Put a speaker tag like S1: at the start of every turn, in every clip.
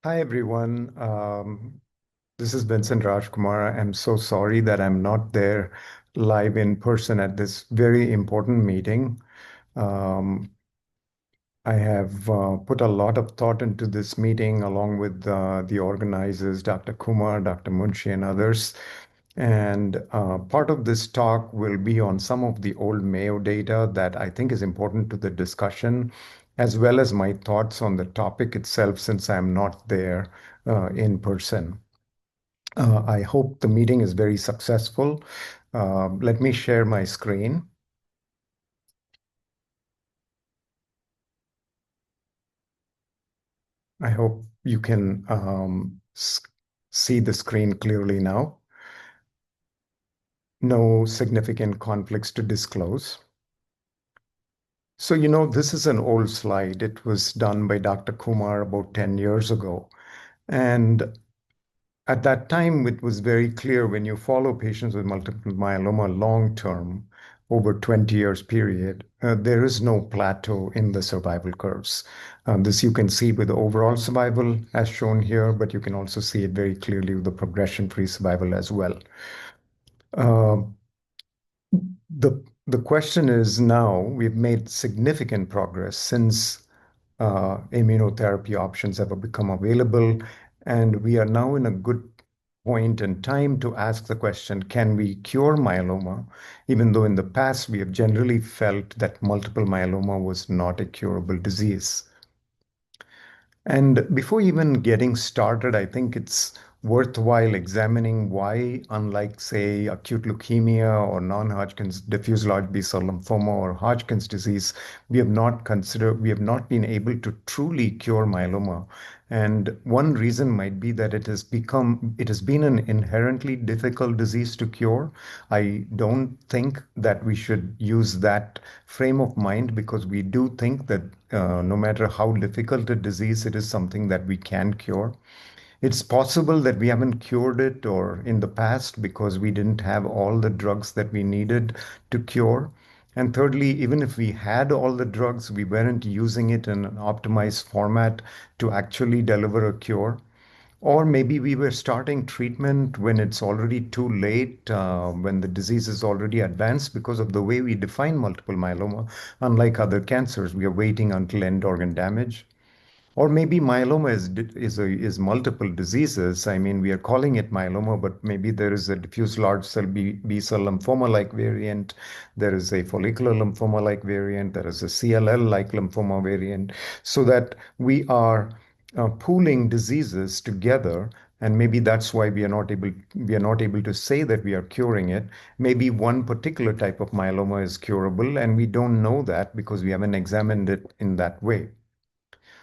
S1: Hi, everyone. This is Vincent Rajkumar. I'm so sorry that I'm not there live in person at this very important meeting. Um, I have put a lot of thought into this meeting along with the organizers, Dr. Kumar, Dr. Munshi, and others. And part of this talk will be on some of the old Mayo data that I think is important to the discussion, as well as my thoughts on the topic itself, since I'm not there in person. I hope the meeting is very successful. Let me share my screen. I hope you can see the screen clearly now. No significant conflicts to disclose. So, this is an old slide. It was done by Dr. Kumar about 10 years ago. And at that time, it was very clear when you follow patients with multiple myeloma long term, over 20 years period, there is no plateau in the survival curves. This you can see with the overall survival as shown here, but you can also see it very clearly with the progression-free survival as well. Uh, the question is now we've made significant progress since immunotherapy options have become available, and we are now in a good point in time to ask the question, can we cure myeloma? Even though in the past we have generally felt that multiple myeloma was not a curable disease. And before even getting started, I think it's worthwhile examining why, unlike, say, acute leukemia or non-Hodgkin's diffuse large B-cell lymphoma or Hodgkin's disease, we have not been able to truly cure myeloma. And one reason might be that it has been an inherently difficult disease to cure. I don't think that we should use that frame of mind because we do think that no matter how difficult a disease, it is something that we can cure. It's possible that we haven't cured it or in the past because we didn't have all the drugs that we needed to cure. And thirdly, even if we had all the drugs, we weren't using it in an optimized format to actually deliver a cure. Or maybe we were starting treatment when it's already too late, when the disease is already advanced because of the way we define multiple myeloma. Unlike other cancers, we are waiting until end organ damage. Or maybe myeloma is multiple diseases. I mean, we are calling it myeloma, but maybe there is a diffuse large cell B cell lymphoma-like variant. There is a follicular lymphoma-like variant. There is a CLL-like lymphoma variant. So that we are pooling diseases together, and maybe that's why we are not able to say that we are curing it. Maybe one particular type of myeloma is curable, and we don't know that because we haven't examined it in that way.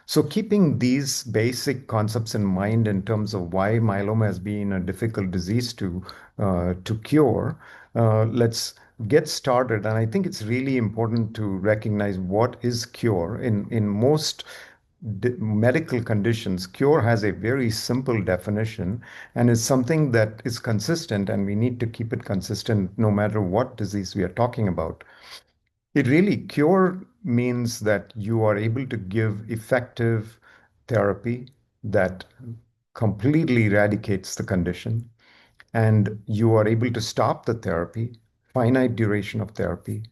S1: So, keeping these basic concepts in mind in terms of why myeloma has been a difficult disease to cure, let's get started. And I think it's really important to recognize what is cure. In most medical conditions, cure has a very simple definition and is something that is consistent, and we need to keep it consistent no matter what disease we are talking about. It really cure means that you are able to give effective therapy that completely eradicates the condition, and you are able to stop the therapy, finite duration of therapy.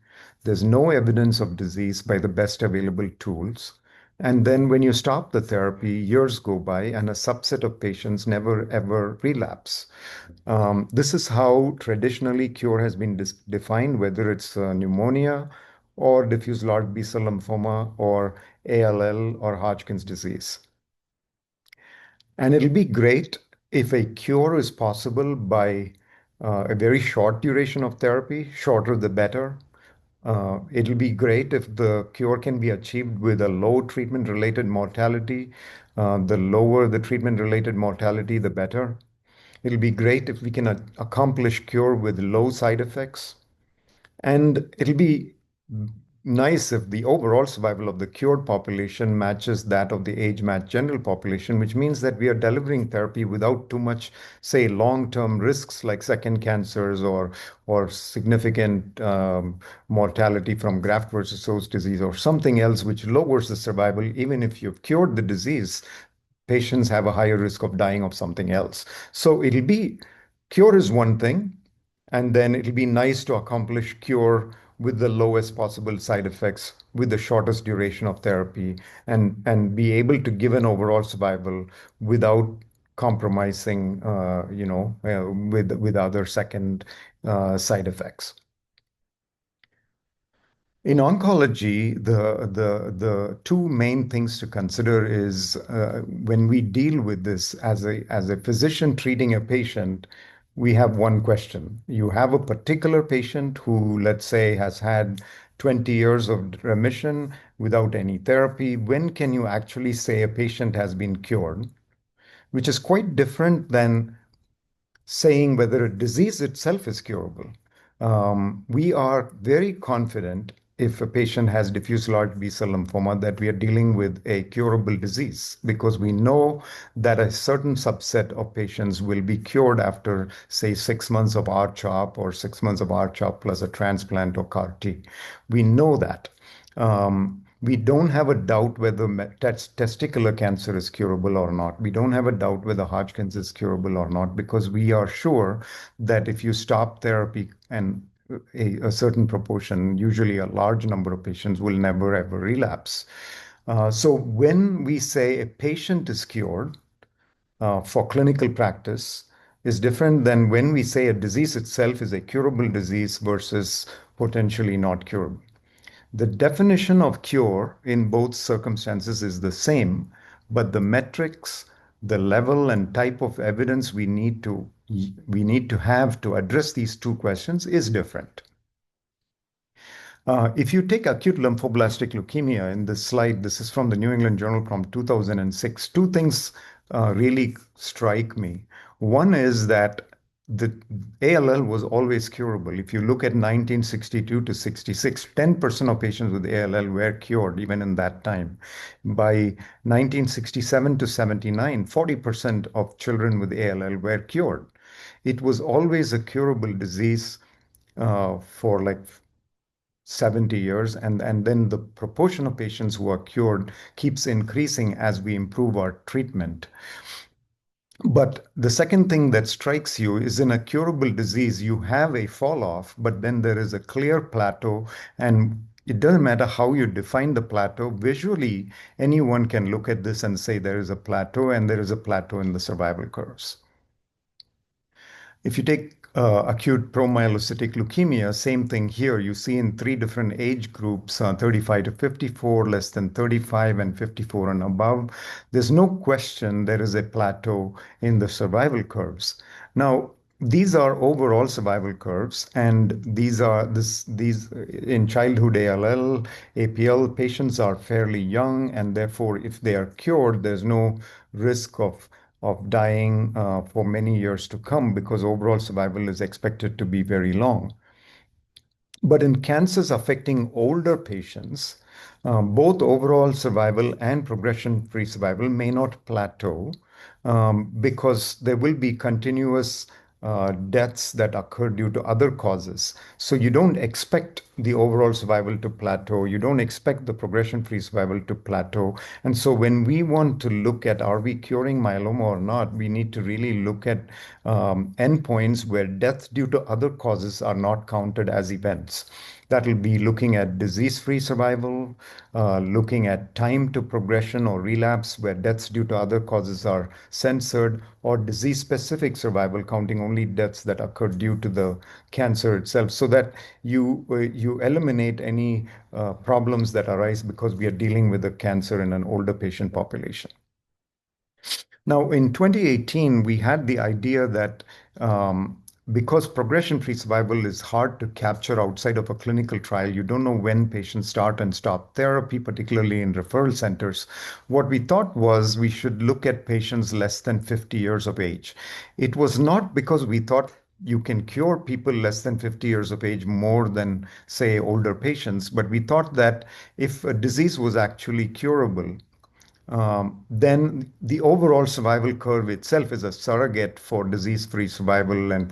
S1: There's no evidence of disease by the best available tools. And then when you stop the therapy, years go by and a subset of patients never ever relapse. This is how traditionally cure has been defined, whether it's pneumonia or diffuse large B-cell lymphoma or ALL or Hodgkin's disease. And it'll be great if a cure is possible by a very short duration of therapy, shorter the better. It'll be great if the cure can be achieved with a low treatment-related mortality. The lower the treatment-related mortality, the better. It'll be great if we can accomplish cure with low side effects. And it'll be nice if the overall survival of the cured population matches that of the age-matched general population, which means that we are delivering therapy without too much, say, long-term risks like second cancers or significant mortality from graft versus host disease or something else which lowers the survival, even if you've cured the disease. patients have a higher risk of dying of something else. So it'll be cure is one thing, and then it'll be nice to accomplish cure with the lowest possible side effects, with the shortest duration of therapy, and be able to give an overall survival without compromising, with other second side effects. In oncology, the two main things to consider is when we deal with this as a physician treating a patient, we have one question. You have a particular patient who, let's say, has had 20 years of remission without any therapy. When can you actually say a patient has been cured? Which is quite different than saying whether a disease itself is curable. We are very confident if a patient has diffuse large B-cell lymphoma that we are dealing with a curable disease because we know that a certain subset of patients will be cured after, say, 6 months of R-CHOP or 6 months of R-CHOP plus a transplant or CAR-T. We know that. We don't have a doubt whether testicular cancer is curable or not. We don't have a doubt whether Hodgkin's is curable or not because we are sure that if you stop therapy and a certain proportion, usually a large number of patients, will never ever relapse. So when we say a patient is cured for clinical practice, is different than when we say a disease itself is a curable disease versus potentially not curable. The definition of cure in both circumstances is the same, but the metrics, the level and type of evidence we need to have to address these two questions is different. If you take acute lymphoblastic leukemia in this slide, this is from the New England Journal from 2006. Two things really strike me. One is that the ALL was always curable. If you look at 1962 to 66, 10% of patients with ALL were cured even in that time. By 1967 to 79, 40% of children with ALL were cured. It was always a curable disease for like 70 years, and then the proportion of patients who are cured keeps increasing as we improve our treatment. But the second thing that strikes you is in a curable disease, you have a fall off, but then there is a clear plateau, and it doesn't matter how you define the plateau. Visually, anyone can look at this and say there is a plateau, and there is a plateau in the survival curves. If you take acute promyelocytic leukemia, same thing here. You see in three different age groups, 35 to 54, less than 35, and 54 and above. There's no question there is a plateau in the survival curves. Now, these are overall survival curves, and these in childhood ALL, APL patients are fairly young, and therefore, if they are cured, there's no risk of dying for many years to come because overall survival is expected to be very long. But in cancers affecting older patients, both overall survival and progression-free survival may not plateau because there will be continuous deaths that occur due to other causes. So you don't expect the overall survival to plateau. You don't expect the progression-free survival to plateau. And so when we want to look at are we curing myeloma or not, we need to really look at endpoints where deaths due to other causes are not counted as events. That will be looking at disease-free survival, looking at time to progression or relapse, where deaths due to other causes are censored, or disease-specific survival, counting only deaths that occur due to the cancer itself, so that you eliminate any problems that arise because we are dealing with a cancer in an older patient population. Now, in 2018, we had the idea that because progression-free survival is hard to capture outside of a clinical trial, you don't know when patients start and stop therapy, particularly in referral centers. What we thought was we should look at patients less than 50 years of age. It was not because we thought you can cure people less than 50 years of age more than, say, older patients, but we thought that if a disease was actually curable, then the overall survival curve itself is a surrogate for disease-free survival and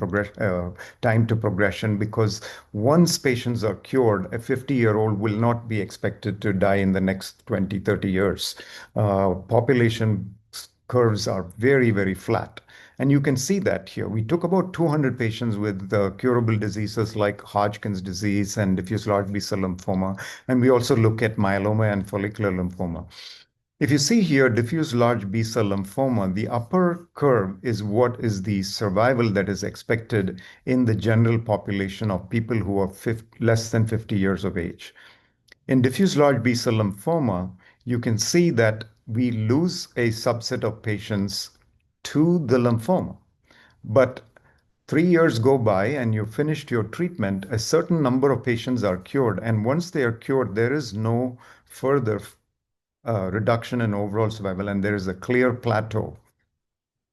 S1: time to progression because once patients are cured, a 50-year-old will not be expected to die in the next 20, 30 years. Population curves are very, very flat. And you can see that here. We took about 200 patients with curable diseases like Hodgkin's disease and diffuse large B-cell lymphoma. And we also look at myeloma and follicular lymphoma. If you see here, diffuse large B-cell lymphoma, the upper curve is what is the survival that is expected in the general population of people who are less than 50 years of age. In diffuse large B-cell lymphoma, you can see that we lose a subset of patients to the lymphoma. But 3 years go by and you finished your treatment, a certain number of patients are cured. And once they are cured, there is no further reduction in overall survival, and there is a clear plateau.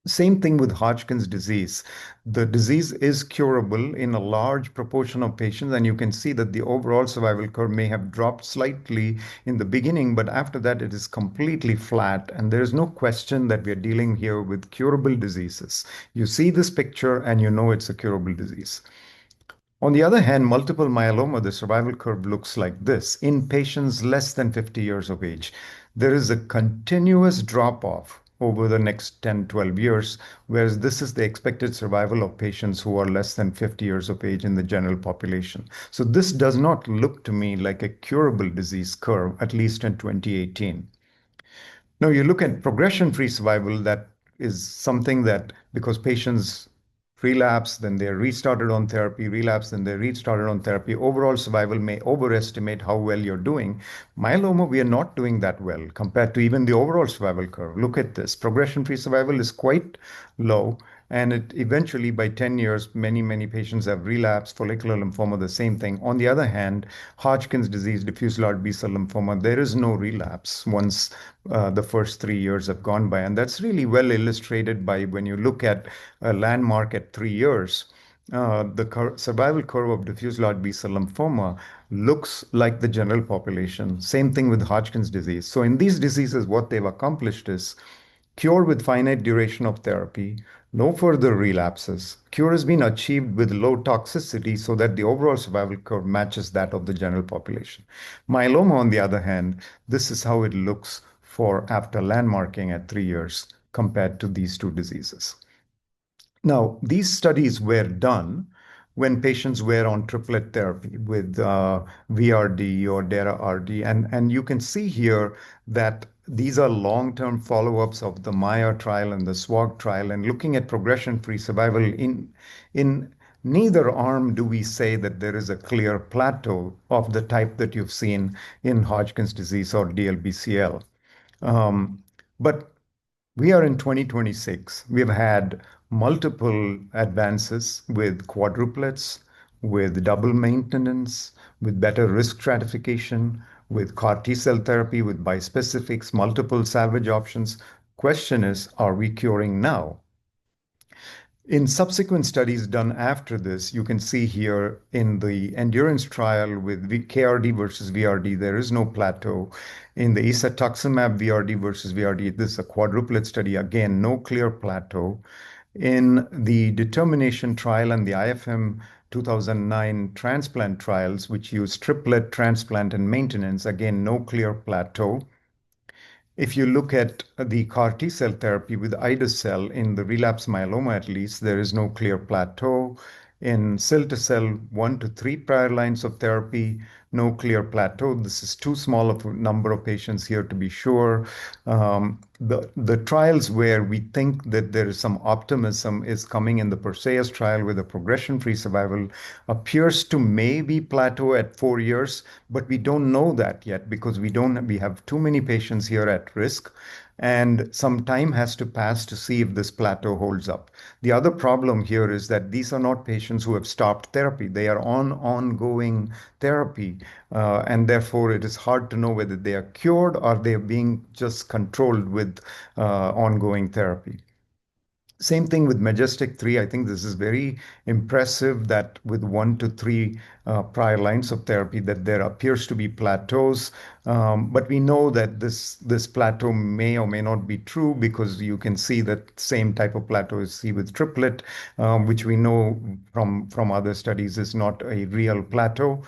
S1: Same thing with Hodgkin's disease. The disease is curable in a large proportion of patients, and you can see that the overall survival curve may have dropped slightly in the beginning, but after that, it is completely flat. And there is no question that we are dealing here with curable diseases. You see this picture, and you know it's a curable disease. On the other hand, multiple myeloma, the survival curve looks like this. In patients less than 50 years of age, there is a continuous drop off over the next 10, 12 years, whereas this is the expected survival of patients who are less than 50 years of age in the general population. So this does not look to me like a curable disease curve, at least in 2018. Now you look at progression-free survival, that is something that because patients relapse, then they're restarted on therapy, relapse, then they're restarted on therapy. Overall survival may overestimate how well you're doing. Myeloma, we are not doing that well compared to even the overall survival curve. Look at this. Progression-free survival is quite low. And it eventually, by 10 years, many, many patients have relapsed. Follicular lymphoma, the same thing. On the other hand, Hodgkin's disease, diffuse large B-cell lymphoma, there is no relapse once the first 3 years have gone by. And that's really well illustrated by when you look at a landmark at 3 years. The survival curve of diffuse large B-cell lymphoma looks like the general population. Same thing with Hodgkin's disease. So in these diseases, what they've accomplished is cure with finite duration of therapy, no further relapses. Cure has been achieved with low toxicity so that the overall survival curve matches that of the general population. Myeloma, on the other hand, this is how it looks for after landmarking at 3 years compared to these two diseases. Now, these studies were done when patients were on triplet therapy with VRD or DARA-RD. And you can see here that these are long-term follow-ups of the MAIA trial and the SWOG trial. And looking at progression-free survival, in neither arm do we say that there is a clear plateau of the type that you've seen in Hodgkin's disease or DLBCL. But we are in 2026. We've had multiple advances with quadruplets, with double maintenance, with better risk stratification, with CAR T cell therapy, with bispecifics, multiple salvage options. Question is, are we curing now? In subsequent studies done after this, you can see here in the endurance trial with KRD versus VRD, there is no plateau. In the isatuximab VRD versus VRD, this is a quadruplet study. Again, no clear plateau. In the determination trial and the IFM 2009 transplant trials, which use triplet transplant and maintenance, again, no clear plateau. If you look at the CAR T cell therapy with ide-cel in the relapse myeloma, at least, there is no clear plateau. In cilta-cel, 1 to 3 prior lines of therapy, no clear plateau. This is too small of a number of patients here to be sure. The trials where we think that there is some optimism is coming in the Perseus trial where the progression-free survival appears to maybe plateau at 4 years, but we don't know that yet because we have too many patients here at risk. And some time has to pass to see if this plateau holds up. The other problem here is that these are not patients who have stopped therapy. They are on ongoing therapy. And therefore, it is hard to know whether they are cured or they are being just controlled with ongoing therapy. Same thing with Majestic 3. I think this is very impressive that with 1 to 3 prior lines of therapy, that there appears to be plateaus. But we know that this plateau may or may not be true because you can see that same type of plateau is seen with triplet, which we know from other studies is not a real plateau.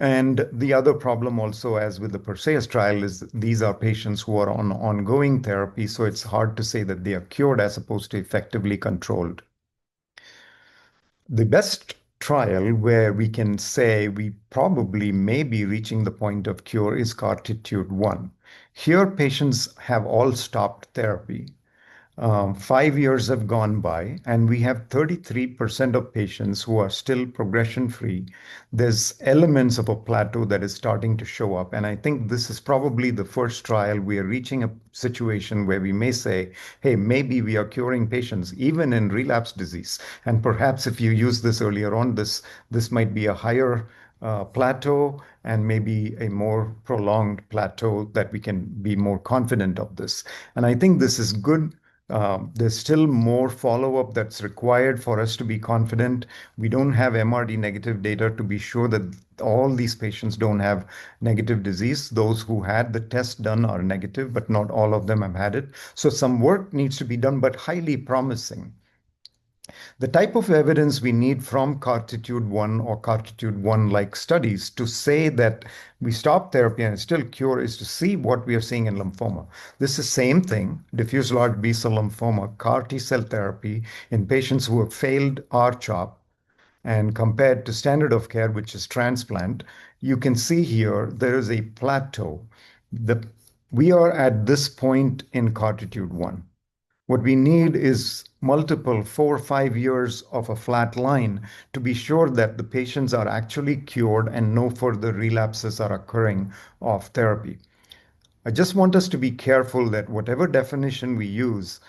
S1: And the other problem also, as with the Perseus trial, is these are patients who are on ongoing therapy, so it's hard to say that they are cured as opposed to effectively controlled. The best trial where we can say we probably may be reaching the point of cure is Cartitude 1. Here, patients have all stopped therapy. 5 years have gone by, and we have 33% of patients who are still progression free. There's elements of a plateau that is starting to show up. And I think this is probably the first trial we are reaching a situation where we may say, hey, maybe we are curing patients even in relapse disease. And perhaps if you use this earlier on, this might be a higher plateau and maybe a more prolonged plateau that we can be more confident of this. And I think this is good. There's still more follow-up that's required for us to be confident. We don't have MRD negative data to be sure that all these patients don't have negative disease. Those who had the test done are negative, but not all of them have had it. So some work needs to be done, but highly promising. The type of evidence we need from Cartitude 1 or Cartitude 1 like studies to say that we stop therapy and still cure is to see what we are seeing in lymphoma. This is the same thing, diffuse large B cell lymphoma, CAR T cell therapy in patients who have failed R-CHOP and compared to standard of care, which is transplant, you can see here there is a plateau. The, we are at this point in Cartitude 1. What we need is multiple 4 or 5 years of a flat line to be sure that the patients are actually cured and no further relapses are occurring of therapy. I just want us to be careful that whatever definition we use,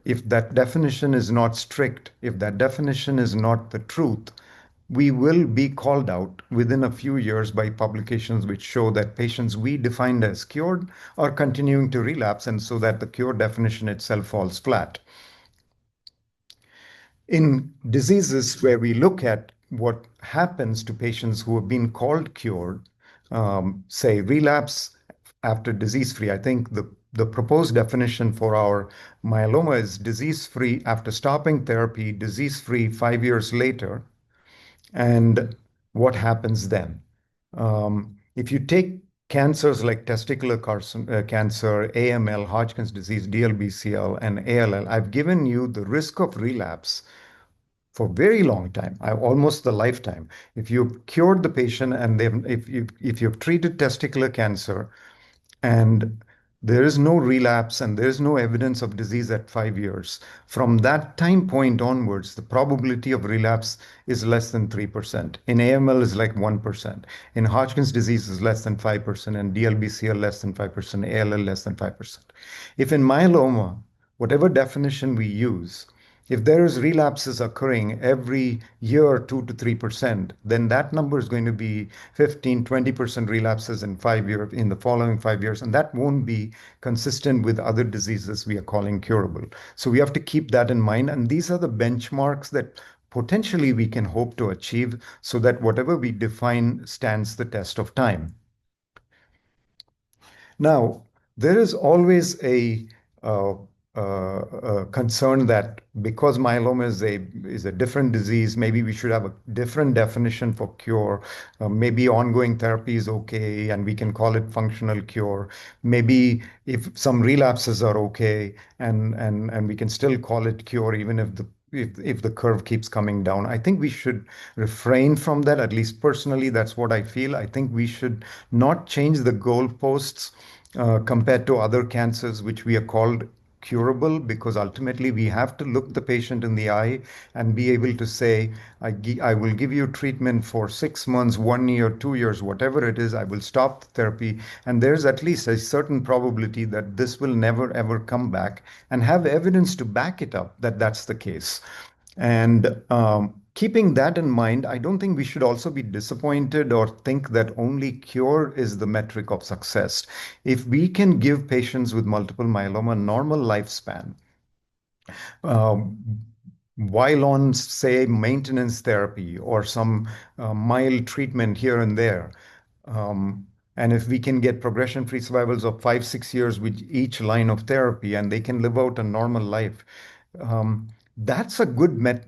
S1: if that definition is not strict, if that definition is not the truth, we will be called out within a few years by publications which show that patients we defined as cured are continuing to relapse, and so that the cure definition itself falls flat. In diseases where we look at what happens to patients who have been called cured, say relapse after disease free, I think the proposed definition for our myeloma is disease free after stopping therapy, disease free 5 years later. And what happens then? If you take cancers like testicular cancer, AML, Hodgkin's disease, DLBCL, and ALL, I've given you the risk of relapse for a very long time, almost the lifetime. If you've cured the patient and if you've treated testicular cancer and there is no relapse and there is no evidence of disease at 5 years. From that time point onwards, the probability of relapse is less than 3%. In AML is like 1%. In Hodgkin's disease is less than 5%, and DLBCL less than 5%, ALL less than 5%. If in myeloma, whatever definition we use, if there is relapses occurring every year, 2 to 3%, then that number is going to be 15, 20% relapses in 5 years, in the following 5 years, and that won't be consistent with other diseases we are calling curable. So we have to keep that in mind, and these are the benchmarks that potentially we can hope to achieve so that whatever we define stands the test of time. Now, there is always uh, a concern that because myeloma is a different disease, maybe we should have a different definition for cure. Maybe ongoing therapy is okay, and we can call it functional cure. Maybe if some relapses are okay, and we can still call it cure even if the curve keeps coming down. I think we should refrain from that. At least personally, that's what I feel. I think we should not change the goalposts compared to other cancers, which we are called curable, because ultimately we have to look the patient in the eye and be able to say, I will give you treatment for 6 months, 1 year, 2 years, whatever it is, I will stop the therapy. And there's at least a certain probability that this will never ever come back, and have evidence to back it up that that's the case. And keeping that in mind, I don't think we should also be disappointed or think that only cure is the metric of success. If we can give patients with multiple myeloma normal lifespan, um, while on, say, maintenance therapy or some mild treatment here and there, and if we can get progression-free survivals of 5, 6 years with each line of therapy, and they can live out a normal life, um, that's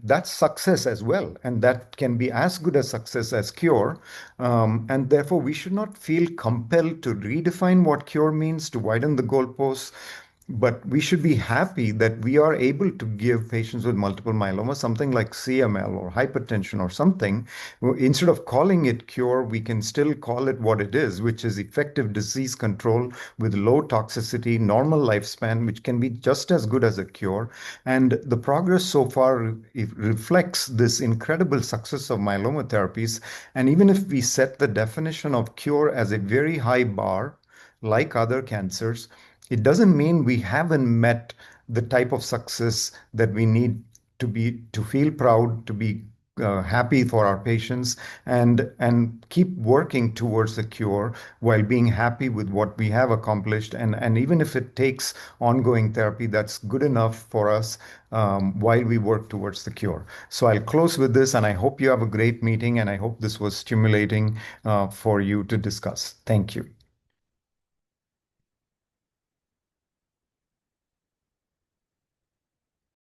S1: that's success as well, and that can be as good a success as cure. And therefore we should not feel compelled to redefine what cure means, to widen the goalposts, but we should be happy that we are able to give patients with multiple myeloma something like CML or hypertension or something. Instead of calling it cure, we can still call it what it is, which is effective disease control with low toxicity, normal lifespan, which can be just as good as a cure. And the progress so far it reflects this incredible success of myeloma therapies. And even if we set the definition of cure as a very high bar, like other cancers, it doesn't mean we haven't met the type of success that we need to feel proud, to be happy for our patients, and keep working towards the cure while being happy with what we have accomplished. And even if it takes ongoing therapy, that's good enough for us while we work towards the cure. So I'll close with this, and I hope you have a great meeting, and I hope this was stimulating for you to discuss. Thank you.